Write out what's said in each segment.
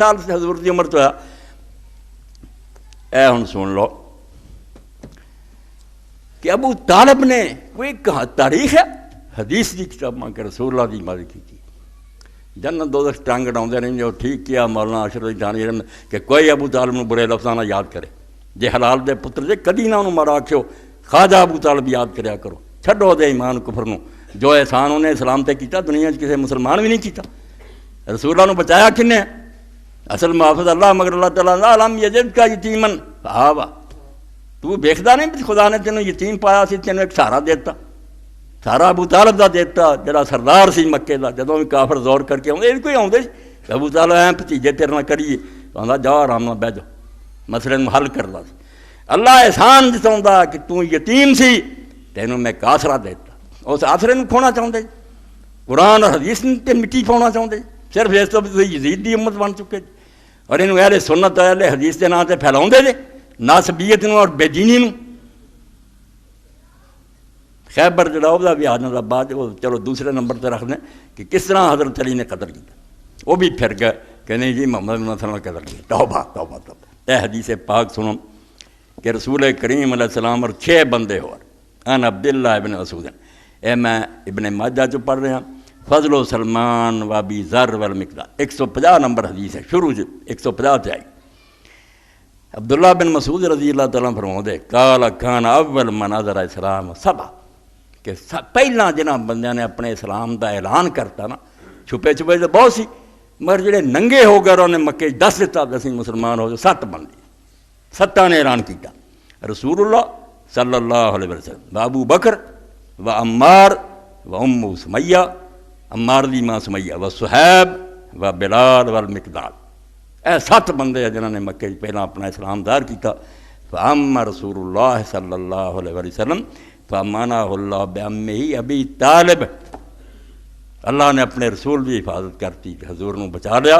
سال سے حضور کی عمر تو ہے. اے ہن سن لو کہ ابو طالب نے کوئی کہاں تاریخ ہے حدیث کی کتاب ماں کے رسول اللہ کی مدد کی جنت دوزخ ٹانگ اڑاؤندے نہیں جو ٹھیک کیا مولانا اشرف علی تھانوی کہ کوئی ابو طالب نو برے لفظاں نہ یاد کرے جے حلال دے پتر جے کدی نہ انہوں مارا آکھو خواجہ ابو طالب یاد کریا کرو چھڈو دے ایمان کفر نو جو احسان انہیں اسلام تے کیتا دنیا کسی مسلمان بھی نہیں کیتا. رسول اللہ نو بچایا کنے اصل محافظ اللہ مگر اللہ تعالیٰ علم یجد کا یتیمن فآوا. تو دیکھدا نہیں خدا نے تینوں یتیم پایا سی تینوں ایک سہارا دیتا سارا ابو طالب دا دیتا جڑا سردار سی مکے دا جدوں بھی کافر زور کر کے آؤندے کوئی آؤندے ابو طالب ایں بھتیجے تیرے نال کریے آندا جا آرام نال بیٹھ جا مسئلے نوں حل کردا سی. اللہ احسان جتاوندا کہ تو یتیم سی تینوں میں ایک آسرا دیتا اس آسرے نوں کھونا چاہندے قرآن اور حدیث تے مٹی پاؤنا چاہندے صرف اس تو یزید دی امت بن چکے اور انہوں اہل سنت اہل حدیث کے نام سے پھیلاؤندے جے ناسبیت نوں اور بے دینی نوں. خیبر جڑا وہ بھی آنے کا بعد وہ چلو دوسرے نمبر تے رکھ دیں کہ کس طرح حضرت علی نے قتل کیا. وہ بھی پھر گئے کہ نہیں جی محمد صلی اللہ علیہ وسلم نے قتل کیا. توبہ توبہ توبہ. اے حدیث پاک سنو کہ رسول کریم علیہ السلام اور 6 بندے ہو ان عبداللہ ابن مسعود. اے میں ابن ماجہ جو پڑھ رہا فضل و سلمان و ابی ذر والمقداد 150 نمبر حدیث ہے شروع سے 150 سے آئی. عبداللہ بن مسعود رضی اللہ تعالیٰ فرماؤں قال کان اول من حضر اسلام سبا کہ پہلا جنہ بندیاں نے اپنے اسلام دا اعلان کرتا نا چھپے چھپے تو بہت سی مگر جڑے ننگے ہو گئے انہوں نے مکے دس دیتا اسی مسلمان ہو جو 7 بندے 7 نے اعلان کیا رسول اللہ صلی اللہ علیہ وسلم و ابو بکر و عمار و ام سمیہ عمار دی ماں سمیہ و صہیب و بلال والمقداد. اے 7 بندے جنہوں نے مکے پہلا اپنا اسلام دار کیا. فاما رسول اللہ صلی اللہ علیہ وسلم فامانہ اللہ بعمہ ابی طالب. اللہ نے اپنے رسول کی حفاظت کرتی کہ حضور نے بچا لیا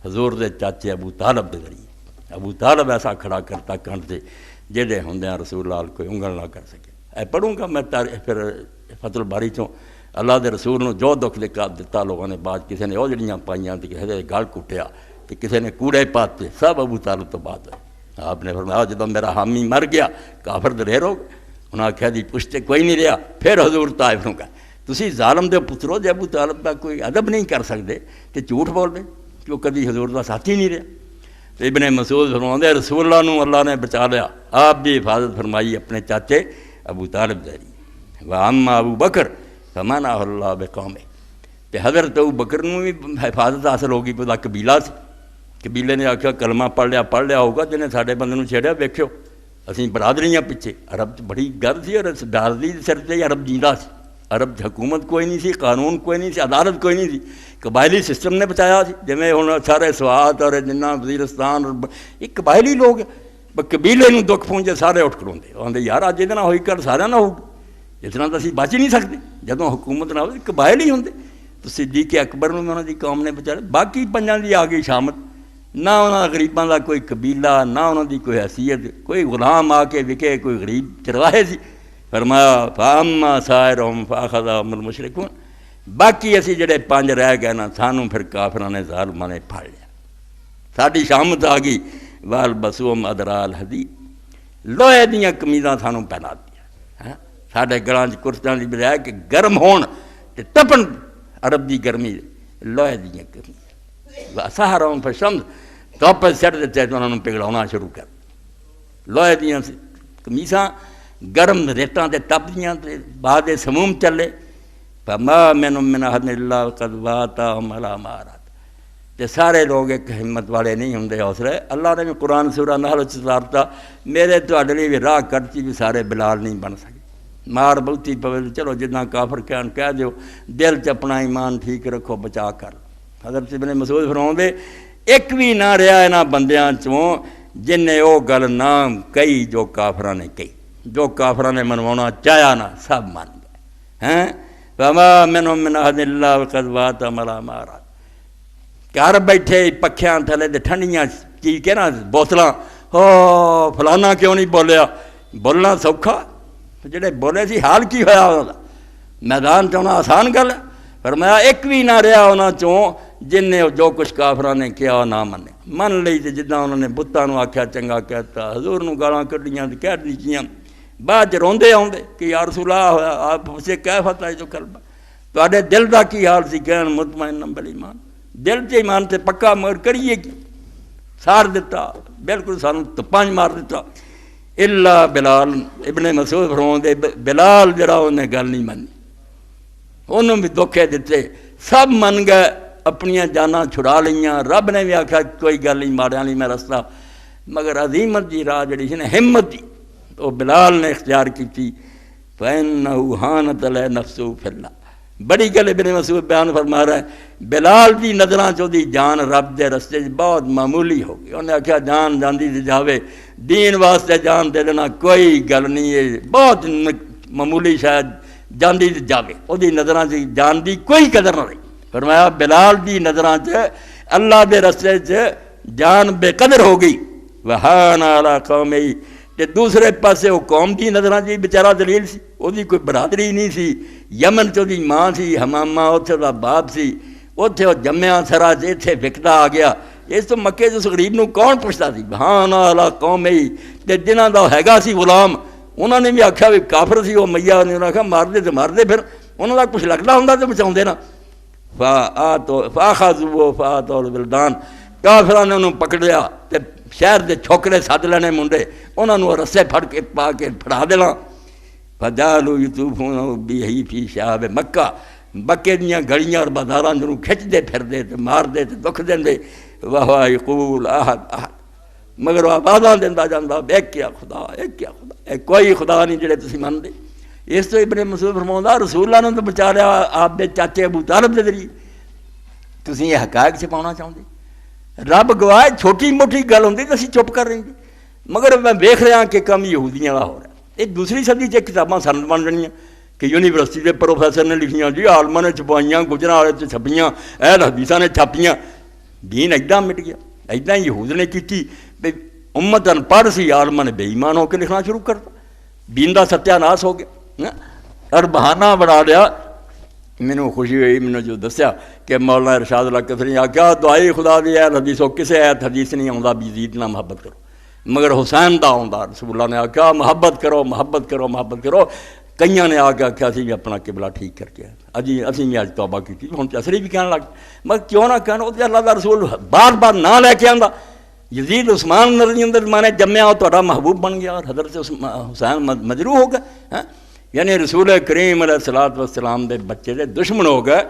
حضور دے چاچے ابو طالب دے ذریعے. ابو طالب ایسا کھڑا کرتا کنڈ سے جہے ہوندے ہیں رسول اللہ کوئی انگل نہ کر سکے. اے پڑھوں گا میں پھر فتح الباری چوں اللہ دے رسول نے جو دکھ دیتا لوگوں نے بعد کسی نے اوجڑیاں پائیاں تو کسی نے گل کٹیا تو کسی نے کوڑے پاتے سب ابو طالب تو بعد ہے. آپ نے فرمایا جب میرا حامی مر گیا کافر دلیر ہو گئے انہوں نے آخیا جی پوچھتے کوئی نہیں رہا. پھر حضور طائف نوں کہا تسی ظالم دے پترو جے ابو طالب کا کوئی ادب نہیں کر سکتے کہ جھوٹ بول دے کہ وہ کبھی حضور کا ساتھی نہیں رہا. تو ابن مسعود فرماؤں رسول اللہ نوں اللہ نے بچا لیا آپ بھی حفاظت فرمائی اپنے چاچے ابو طالب ذریعے. واما ابو بکر فمانہ اللہ بقومہ. تو حضرت ابو بکر نوں بھی حفاظت حاصل ہوگی پتا قبیلہ سے قبیلے نے آخیا کلمہ پڑھ لیا ہوگا جنہیں ساڈے بندے نوں چھیڑیا ویکھو اسی برادریاں پیچھے. عرب بڑی گل سی اور برادری سر سے عرب جیندا سی. عرب حکومت کوئی نہیں سی قانون کوئی نہیں سی عدالت کوئی نہیں سی قبائلی سسٹم نے بچایا سی جویں ہن سارے سوات اور جنہ وزیرستان اور یہ قبائلی لوگ قبیلے نوں دکھ پہنچے سارے اٹھ کھڑوندے آندے یار اج ادھر ہوئی کر سارا نہ ہو اتنا تو اسی بچ ہی نہیں سکتے جدوں حکومت نہ ہوئی قبائلی ہوندے. تو صدیق اکبر نوں انہاں دی قوم نے بچایا باقی پنجاں دی آ گئی شامت نہ انہاں غریباں دا کوئی قبیلہ نہ انہاں دی کوئی حیثیت کوئی غلام آ کے وکے کوئی غریب چرواہے سی. فرمایا فاما سائرہم فاخذہم المشرکون. باقی اسی جڑے 5 رہ گئے نا سانوں پھر کافراں نے ظالماں نے پھڑ لیا ساڈی شامت آ گئی والبسوہم ادرا الحدید. لوہے دیاں قمیضاں سانوں پہنا دیا ساڈے گلاں چ کرتیاں دی بجائے کہ گرم ہون تے تپن عرب دی گرمی لوہے دیاں قمیضاں وسحرہم فشمس دھوپ سٹ دتے تو انہاں نوں پگھلاونا شروع کر. لوہے دیاں قمیصاں گرم ریتاں تے تپدیاں تے بعد سموم چلے. فما من احد الا قد واتاهم الامارات. تے سارے لوگ ایک ہمت والے نہیں ہوندے حوصلے. اللہ نے بھی قرآن سورہ نحل وچ اتارتا میرے تہاڈے لیے بھی راہ کٹتی بھی سارے بلال نہیں بن سکے. مار بہتی پوے چلو جتنا کافر کہہ دیو دل چ اپنا ایمان ٹھیک رکھو بچا کر. حضرت ابن مسعود فرماؤندے ایک بھی نہ رہا انہاں بندیاں چوں جن نے وہ گل نہ کہی جو کافراں نے کہی جو کافراں نے منوانا چاہیا نا سب مان گئے ہیں. وما منهم من احد الا وقد واتاهم الامارات. گھر بیٹھے پکھیاں تھلے تے ٹھنڈیاں چیز کے نا بوتلاں او فلانا کیوں نہیں بولیا بولنا سوکھا جڑے بولے سی حال کی ہویا انہاں دا میدان چ ہونا آسان گل ہے. فرمایا ایک بھی نہ رہا انہاں چوں جن نے جو کچھ کافراں نے کیا نہ منیا، من لئی تے جداں انہوں نے بتاں نوں آکھیا چنگا کہتا، حضور نوں گالاں کڈیاں تے کہہ دتیاں، بعد روندے آوندے کہ یا رسول اللہ آپ سے کیفت ہے جو قلب تواڈے دل دا کی حال سی؟ کہن مطمئن بالایمان، دل تے ایمان تے پکا، مگر کریے کی؟ سار دیتا، بالکل سانوں تپانج مار دیتا۔ الا بلال، ابن مسعود فرماؤندے بلال جڑا انہیں گل نہیں منی، انہوں بھی دھوکے دیتے، سب من گئے، اپنیاں جاناں چھڑا لیاں، رب نے بھی آکھا کوئی گل نہیں، ماریا نہیں میں رستہ، مگر عظیمت دی راہ جڑی سی نا، ہمت دی، وہ بلال نے اختیار کی تھی۔ فَإِنَّهُ هَانَتْ عَلَيْهِ نَفْسُهُ فِي اللَّهِ، بڑی گل ابن مسعود بیان فرما رہا ہے، بلال دی نظراں چوں دی جان رب دے رستے بہت معمولی ہو گئی، انہیں آکھیا جان جاندی تے جاوے، دین واسطے جان دے دینا کوئی گل نہیں ہے، بہت معمولی شاید جاندی تے جاوے، او دی نظراں چ جان دی کوئی قدر نہ رہی۔ فرمایا بلال دی نظراں چ اللہ دے رستے چ جان بے قدر ہو گئی۔ وَهَانَ عَلَىٰ قَوْمِهِ، تے دوسرے پاسے وہ قوم دی نظراں چ بیچارہ دلیل سی، وہ دی کوئی برادری نہیں سی، یمن چ دی ماں سی حمامہ، اتھے دا باپ سی، اتھے وہ جمیا سرا اتھے وکدا آ گیا، اس تو مکے اس غریب نو کون پوچھتا سی؟ وَهَانَ عَلَىٰ قَوْمِهِ، تے جنہاں دا ہیگا سی غلام، انہوں نے بھی آکھیا بھی کافر سی، وہ میاں نے آکھیا مار دے تے مار دے، پھر انہوں دا کچھ لگدا ہوندا تے بچاؤندے نا۔ فَأَخَذُوهُ فَأَعْطَوْا الْوِلْدَانَ، کافراں نے انہوں پکڑ لیا تے شہر دے چھوکرے سد لینے منڈے، انہوں نے رسے پھڑ کے پا کے پھڑا دینا۔ فَجَعَلُوا يَطُوفُونَ بِهِ فِي شَعَابِ مکہ، مکے دیاں گلیاں اور بازاراں جنوں کھچ دے پھر دے تے مار دے تے دکھ دیندے، وَهُوَ يَقُولُ أَحَدٌ أَحَدٌ، مگر وہ آوازاں دیندا جاندا ایک کیا خدا، ایک کیا خدا، ایک کوئی خدا نہیں جڑے تسی من دے۔ اس تو ابن مسعود فرماوندا رسول اللہ نے تو بچا لیا آپ دے چاچے ابو طالب دے ذریعے، تسی یہ حقائق چھپاਉਣਾ چاہندے؟ رب گواہ چھوٹی موٹی گل ہوندی تے اسی چپ کر رہے ہیں، مگر میں ویکھ رہا کہ کم یہودیاں والا ہو رہا ہے۔ ایک دوسری صدی چ کتاباں سند بن جانیاں کہ یونیورسٹی کے پروفیسر نے لکھیاں، جی عالماں نے چھپائیاں، گجراں والے تے چھپیاں، اہل حدیثاں نے چھاپیاں، دین ایڈاں مٹ گیا۔ ایڈاں یہود نے کیتی، امت ان پڑھ سی، عالماں نے بے ایمان ہو کے لکھنا شروع کرتا، دین دا ستیہ ناس ہو گیا، اور بہانہ بنا لیا۔ مینوں خوشی ہوئی، مینوں جو دسیا کہ مولانا ارشاد اللہ کثری آکھیا دعائی خدا دی اہل حدیثوں کسے ایت حدیث نہیں آوندا بھی یزید نہ محبت کرو، مگر حسین دا آوندا، رسول اللہ نے آکھیا محبت کرو محبت کرو محبت کرو۔ کئیاں نے آ کے آکھیا اسی بھی اپنا قبلہ ٹھیک کر کے اجی اسی بھی اج توبہ کیتی، ہن اثری بھی کہن لگ، مگر کیوں نہ کہن، وہ تے اللہ دا رسول بار بار نہ لے کے آندا، یزید عثمان نظری اندر مانے جمیا وہ تہاڈا محبوب بن گیا، اور حضرت حسین مجروح ہو گئے، یعنی رسول کریم علیہ الصلوۃ والسلام دے بچے دے دشمن ہو گئے۔